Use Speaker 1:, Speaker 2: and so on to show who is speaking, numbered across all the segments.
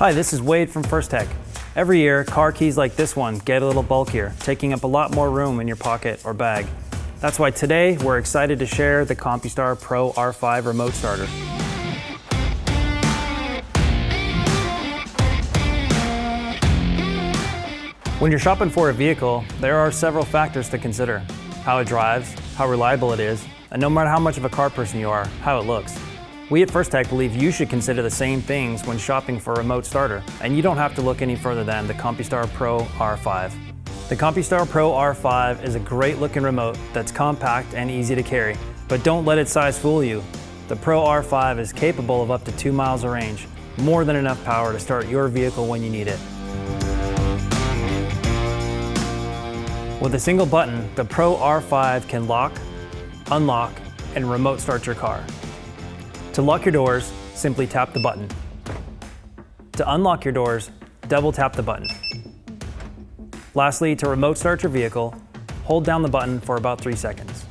Speaker 1: Hi, this is Wade from First Tech. Every year, car keys like this one get a little bulkier, taking up a lot more room in your pocket or bag. That's why today we're excited to share the Compustar Pro R5 remote starter. When you're shopping for a vehicle, there are several factors to consider. How it drives, how reliable it is, and no matter how much of a car person you are, how it looks. We at First Tech believe you should consider the same things when shopping for a remote starter, and you don't have to look any further than the Compustar Pro R5. The Compustar Pro R5 is a great looking remote that's compact and easy to carry, but don't let its size fool you. The Pro R5 is capable of up to 2 miles of range, more than enough power to start your vehicle when you need it. With a single button, the Pro R5 can lock, unlock, and remote start your car. To lock your doors, simply tap the button. To unlock your doors, double tap the button. Lastly, to remote start your vehicle, hold down the button for about 3 seconds.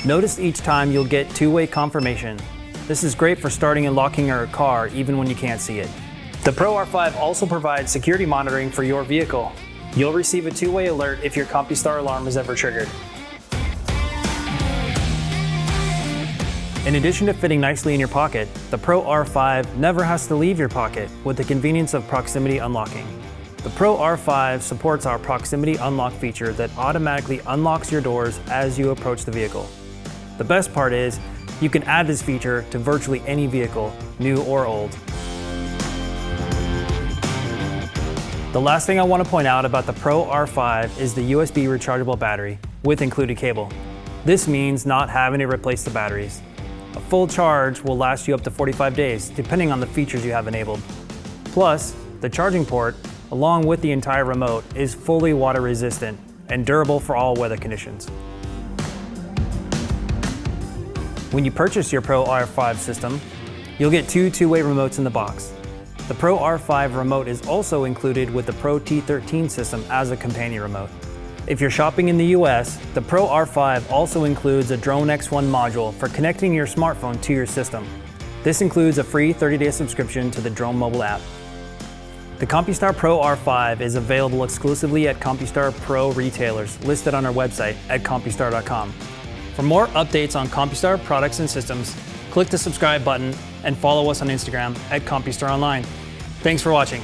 Speaker 1: Notice each time you'll get two-way confirmation. This is great for starting and locking your car even when you can't see it. The Pro R5 also provides security monitoring for your vehicle. You'll receive a two-way alert if your Compustar alarm is ever triggered. In addition to fitting nicely in your pocket, the Pro R5 never has to leave your pocket with the convenience of proximity unlocking. The Pro R5 supports our proximity unlock feature that automatically unlocks your doors as you approach the vehicle. The best part is, you can add this feature to virtually any vehicle, new or old. The last thing I want to point out about the Pro R5 is the USB rechargeable battery with included cable. This means not having to replace the batteries. A full charge will last you up to 45 days, depending on the features you have enabled. Plus, the charging port, along with the entire remote, is fully water resistant and durable for all weather conditions. When you purchase your Pro R5 system, you'll get two-way remotes in the box. The Pro R5 remote is also included with the Pro T13 system as a companion remote. If you're shopping in the US, the Pro R5 also includes a Drone X1 module for connecting your smartphone to your system. This includes a free 30-day subscription to the Drone mobile app. The Compustar Pro R5 is available exclusively at Compustar Pro retailers listed on our website at compustar.com. For more updates on Compustar products and systems, click the subscribe button and follow us on Instagram at Compustar Online. Thanks for watching.